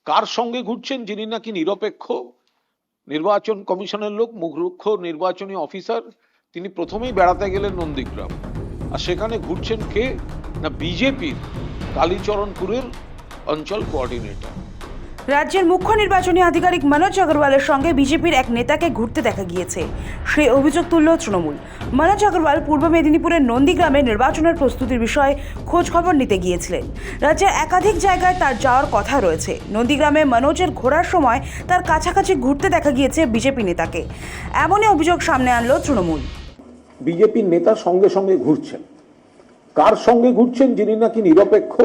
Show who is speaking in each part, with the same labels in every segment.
Speaker 1: কার সঙ্গে ঘুরছেন যিনি নাকি নিরপেক্ষ নির্বাচন কমিশনের লোক, মুখ্য নির্বাচনী অফিসার, তিনি প্রথমেই বেড়াতে গেলেন নন্দীগ্রাম। আর সেখানে ঘুরছেন কে না বিজেপির কালীচরণপুরের অঞ্চল কোঅর্ডিনেটর।
Speaker 2: রাজ্যের মুখ্য নির্বাচনী আধিকারিক মনোজ আগরওয়ালের সঙ্গে বিজেপির এক নেতাকে ঘুরতে দেখা গিয়েছে, সেই অভিযোগ তুলল তৃণমূল। মনোজ আগরওয়াল পূর্ব মেদিনীপুরের নন্দীগ্রামে নির্বাচনের প্রস্তুতির বিষয়ে খোঁজ খবর নিতে গিয়েছিলেন। রাজ্যের একাধিক জায়গায় তার যাওয়ার কথা রয়েছে। নন্দীগ্রামে মনোজের ঘোরার সময় তার কাছাকাছি ঘুরতে দেখা গিয়েছে বিজেপি নেতাকে, এমনই অভিযোগ সামনে আনলো তৃণমূল।
Speaker 3: বিজেপির নেতা সঙ্গে সঙ্গে ঘুরছেন, কার সঙ্গে ঘুরছেন যিনি নাকি নিরপেক্ষ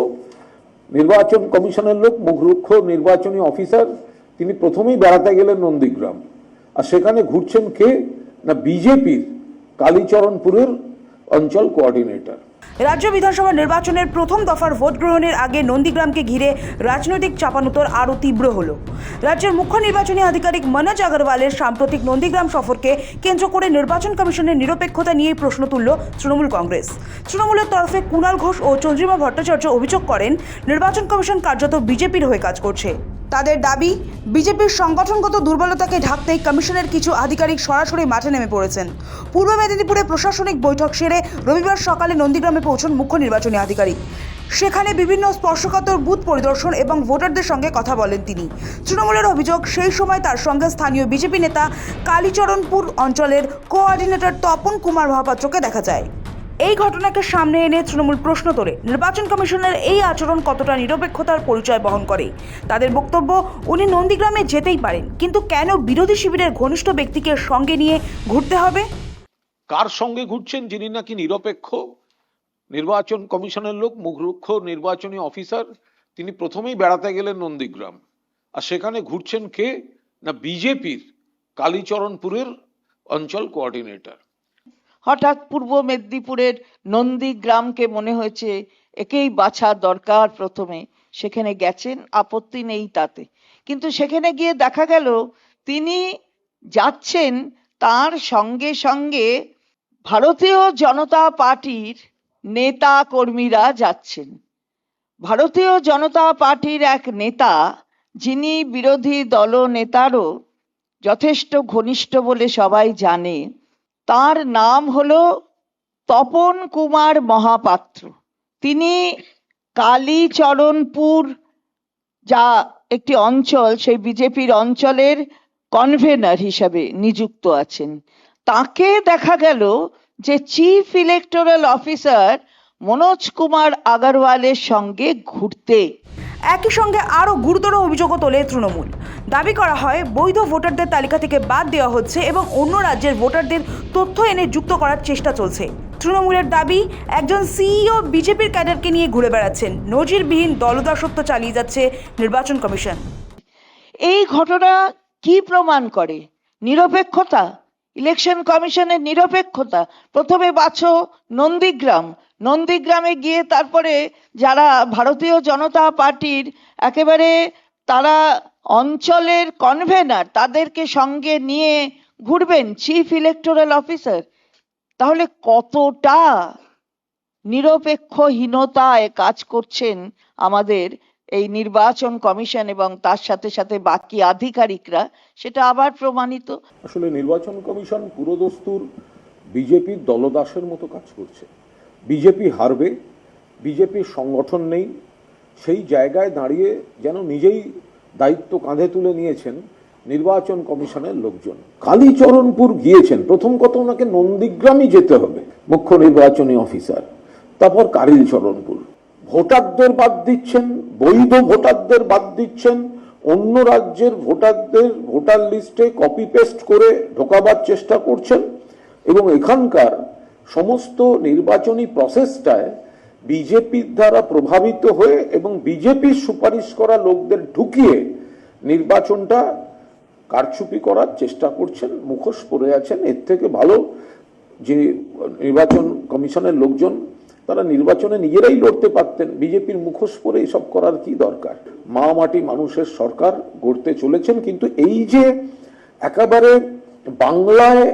Speaker 3: নির্বাচন কমিশনের লোক, মুখ্য নির্বাচনী অফিসার, তিনি প্রথমেই বেড়াতে গেলেন নন্দীগ্রাম। আর সেখানে ঘুরছেন কে না বিজেপির কালীচরণপুরের অঞ্চল কোঅর্ডিনেটর।
Speaker 2: রাজ্য বিধানসভা নির্বাচনের প্রথম দফার ভোট গ্রহণের আগে নন্দীগ্রামকে ঘিরে রাজনৈতিক চাপানোতর আরও তীব্র হলো। রাজ্যের মুখ্য নির্বাচনী আধিকারিক মনোজ আগরওয়ালের সাম্প্রতিক নন্দীগ্রাম সফরকে কেন্দ্র করে নির্বাচন কমিশনের নিরপেক্ষতা নিয়ে প্রশ্ন তুলল তৃণমূল কংগ্রেস। তৃণমূলের তরফে কুণাল ঘোষ ও চন্দ্রিমা ভট্টাচার্য অভিযোগ করেন, নির্বাচন কমিশন কার্যত বিজেপির হয়ে কাজ করছে। তাদের দাবি, বিজেপির সংগঠনগত দুর্বলতাকে ঢাকতেই কমিশনের কিছু আধিকারিক সরাসরি মাঠে নেমে পড়েছেন। পূর্ব মেদিনীপুরে প্রশাসনিক বৈঠক সেরে রবিবার সকালে নন্দীগ্রামে পৌঁছন মুখ্য নির্বাচনী আধিকারিক। সেখানে বিভিন্ন স্পর্শকাতর বুথ পরিদর্শন এবং ভোটারদের সঙ্গে কথা বলেন তিনি। তৃণমূলের অভিযোগ, সেই সময় তার সঙ্গে স্থানীয় বিজেপি নেতা কালীচরণপুর অঞ্চলের কোঅর্ডিনেটর তপন কুমার মহাপাত্রকে দেখা যায়। এই ঘটনাকে সামনে এনে তৃণমূল প্রশ্ন তোলে, নির্বাচন কমিশনের এই আচরণ কতটা নিরপেক্ষতার পরিচয় বহন করে। তাদের বক্তব্য, উনি নন্দীগ্রামে যেতেই পারেন, কিন্তু কেন বিরোধী শিবিরের ঘনিষ্ঠ ব্যক্তিকে সঙ্গে নিয়ে ঘুরতে হবে?
Speaker 1: কার সঙ্গে ঘুরছেন যিনি নাকি নিরপেক্ষ নির্বাচন কমিশনের লোক, মুখ্য নির্বাচনী অফিসার, তিনি প্রথমেই বেড়াতে গেলেন নন্দীগ্রাম। আর সেখানে ঘুরছেন কে না বিজেপির কালীচরণপুরের অঞ্চল কোঅর্ডিনেটর।
Speaker 4: হঠাৎ পূর্ব মেদিনীপুরের নন্দীগ্রামকে মনে হয়েছে একেই বাছা দরকার, প্রথমে সেখানে গেছেন, আপত্তি নেই তাতে। কিন্তু সেখানে গিয়ে দেখা গেল তিনি যাচ্ছেন, তার সঙ্গে সঙ্গে ভারতীয় জনতা পার্টির নেতা কর্মীরা যাচ্ছেন। ভারতীয় জনতা পার্টির এক নেতা, যিনি বিরোধী দলনেতারও যথেষ্ট ঘনিষ্ঠ বলে সবাই জানে, তার নাম হলো তপন কুমার মহাপাত্র। তিনি কালীচরণপুর যা একটি অঞ্চল, সেই বিজেপির অঞ্চলের কনভেনার হিসাবে নিযুক্ত আছেন। তাকে দেখা গেল যে chief electoral officer Manoj Kumar আগরওয়ালের সঙ্গে ঘুরতে।
Speaker 2: একই সঙ্গে আরও গুরুতর অভিযোগও তোলে তৃণমূল। দাবি করা হয়, বৈধ ভোটারদের তালিকা থেকে বাদ দেওয়া হচ্ছে এবং অন্য রাজ্যের ভোটারদের তথ্য এনে যুক্ত করার চেষ্টা চলছে। তৃণমূলের দাবি, একজন সিইও বিজেপির ক্যাডারকে নিয়ে ঘুরে বেড়াচ্ছেন। নজিরবিহীন দলদাসত্ব চালিয়ে যাচ্ছে নির্বাচন কমিশন।
Speaker 4: এই ঘটনা কি প্রমাণ করে? নিরপেক্ষতা, ইলেকশন কমিশনের নিরপেক্ষতা। প্রথমে বাছো নন্দীগ্রাম, নন্দীগ্রামে গিয়ে তারপরে যারা ভারতীয় জনতা পার্টির একেবারে তারা অঞ্চলের কনভেনার, তাদেরকে সঙ্গে নিয়ে ঘুরবেন চিফ ইলেকটোরাল অফিসার। তাহলে কতটা নিরপেক্ষহীনতায় কাজ করছেন আমাদের এই নির্বাচন কমিশন এবং তার সাথে সাথে বাকি আধিকারিকরা, সেটা আবার প্রমাণিত।
Speaker 3: আসলে নির্বাচন কমিশন পুরোদস্তুর বিজেপির দলদাসের মতো কাজ করছে। বিজেপি হারবে, বিজেপির সংগঠন নেই, সেই জায়গায় দাঁড়িয়ে যেন নিজেই দায়িত্ব কাঁধে তুলে নিয়েছেন নির্বাচন কমিশনের লোকজন। কালীচরণপুর গিয়েছেন, প্রথম কথা ওনাকে নন্দীগ্রামই যেতে হবে মুখ্য নির্বাচনী অফিসার, তারপর কালীচরণপুর। ভোটারদের বাদ দিচ্ছেন, বৈধ ভোটারদের বাদ দিচ্ছেন, অন্য রাজ্যের ভোটারদের ভোটার লিস্টে কপি পেস্ট করে ঢোকাবার চেষ্টা করছেন এবং এখানকার সমস্ত নির্বাচনী প্রসেসটায় বিজেপির দ্বারা প্রভাবিত হয়ে এবং বিজেপির সুপারিশ করা লোকদের ঢুকিয়ে নির্বাচনটা কারচুপি করার চেষ্টা করছেন, মুখোশ পরে আছেন। এর থেকে ভালো যে নির্বাচন কমিশনের লোকজন, তারা নির্বাচনে নিজেরাই লড়তে পারতেন, বিজেপির মুখোশ পরে এসব করার কি দরকার? মা মাটি মানুষের সরকার গড়তে চলেছেন, কিন্তু এই যে একেবারে বাংলায়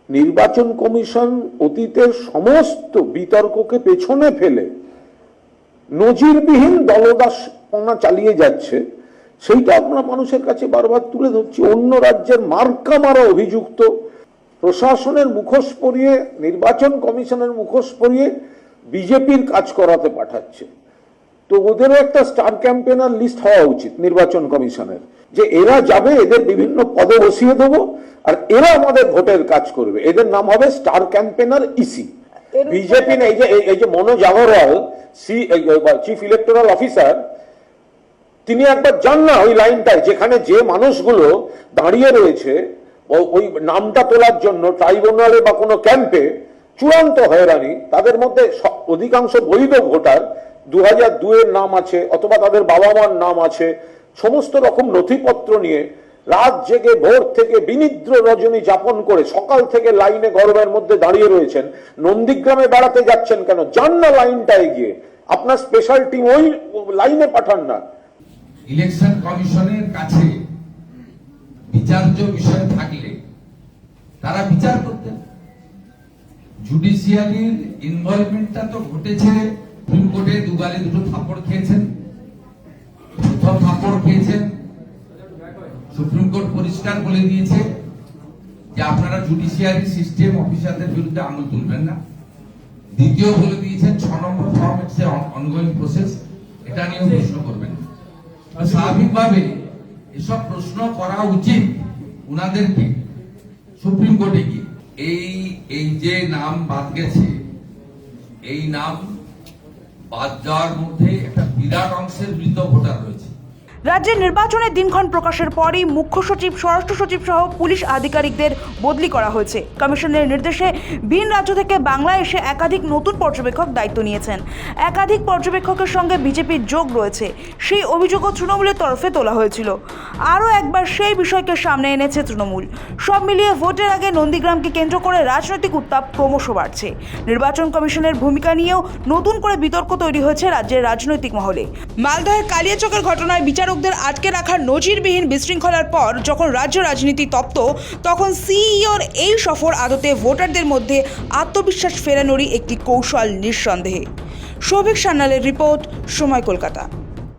Speaker 3: নির্বাচন কমিশন অতীতের সমস্ত বিতর্ককে পেছনে ফেলে নজিরবিহীন দলদাসপনা চালিয়ে যাচ্ছে, সেইটা আমরা মানুষের কাছে বারবার তুলে ধরছি। অন্য রাজ্যের মার্কা মারা অভিযুক্ত প্রশাসনের মুখোশ পরিয়ে, নির্বাচন কমিশনের মুখোশ পরিয়ে বিজেপির কাজ করাতে পাঠাচ্ছে। তো ওদেরও একটা স্টার ক্যাম্পেনার লিস্ট হওয়া উচিত নির্বাচন কমিশনের, যে এরা যাবে, এদের বিভিন্ন পদে বসিয়ে দেবো, আর এরা আমাদের ভোটের কাজ করবে। এদের নাম হবে স্টার ক্যাম্পেনার ইসি। বিজেপি না, এই যে Manoj Agarwal chief electoral officer, তিনি একবার যান না ওই লাইনটায়, যেখানে যে মানুষগুলো দাঁড়িয়ে রয়েছে ওই নামটা তোলার জন্য ট্রাইব্যুনালে বা কোনো ক্যাম্পে, চূড়ান্ত হয়রানি। তাদের মধ্যে অধিকাংশ বৈধ ভোটার, 2002-এর নাম আছে অথবা তাদের বাবা মার নাম আছে, সমস্ত রকম নথিপত্র নিয়ে রাত জেগে ভোর থেকে বিনিদ্র রজনী যাপন করে সকাল থেকে লাইনে গরমের মধ্যে দাঁড়িয়ে রয়েছেন। নন্দীগ্রামে বেড়াতে যাচ্ছেন কেন? যান না লাইনটায় গিয়ে, আপনার স্পেশাল টিম ওই লাইনে পাঠান না।
Speaker 5: ইলেকশন কমিশনের কাছে বিচার্য বিষয় থাকলে তারা বিচার করতেন। জুডিশিয়ারির ইনভলভমেন্টটা তো ঘটেছে, সুপ্রিম কোর্টে দুগালে দুটো থাপ্পড় খেয়েছেন। প্রথম থাপ্পড় খেয়েছেন, সুপ্রিম কোর্ট পরিষ্কার বলে দিয়েছে যে আপনারা জুডিশিয়ারি সিস্টেম অফিসারদের বিরুদ্ধে আঙুল তুলবেন না। দ্বিতীয় বলে দিয়েছেন 6 নম্বর ফর্ম ইটস অনগোয়িং প্রসেস, এটা নিয়েও প্রশ্ন করবেন। স্বাভাবিকভাবে এসব প্রশ্ন করা উচিত উনাদেরকে সুপ্রিম কোর্টে গিয়ে। এই যে নাম বাদ গেছে, এই নাম বাদ যাওয়ার মধ্যে একটা বিরাট অংশের মৃত ভোটার রয়েছে।
Speaker 2: রাজ্যের নির্বাচনের দিনক্ষণ প্রকাশের পরই মুখ্য সচিব, স্বরাষ্ট্র সচিব সহ পুলিশ আধিকারিকদের বদলি করা হয়েছে। কমিশনের নির্দেশে ভিন রাজ্য থেকে বাংলায় এসে একাধিক নতুন পর্যবেক্ষক দায়িত্ব নিয়েছেন। একাধিক পর্যবেক্ষকের সঙ্গে বিজেপির যোগ রয়েছে, সেই অভিযোগও তৃণমূলের তরফে তোলা হয়েছিল। আরও একবার সেই বিষয়কে সামনে এনেছে তৃণমূল। সব মিলিয়ে ভোটের আগে নন্দীগ্রামকে কেন্দ্র করে রাজনৈতিক উত্তাপ ক্রমশ বাড়ছে। নির্বাচন কমিশনের ভূমিকা নিয়েও নতুন করে বিতর্ক তৈরি হয়েছে রাজ্যের রাজনৈতিক মহলে। মালদহের কালিয়াচকের ঘটনায় বিচারকদের আটকে রাখার নজিরবিহীন বিশৃঙ্খলার পর যখন রাজ্য রাজনীতি তপ্ত, তখন সিইওর এই সফর আদতে ভোটারদের মধ্যে আত্মবিশ্বাস ফেরানোরই একটি কৌশল নিঃসন্দেহে। সৌভিক সান্যালের রিপোর্ট, সময় কলকাতা।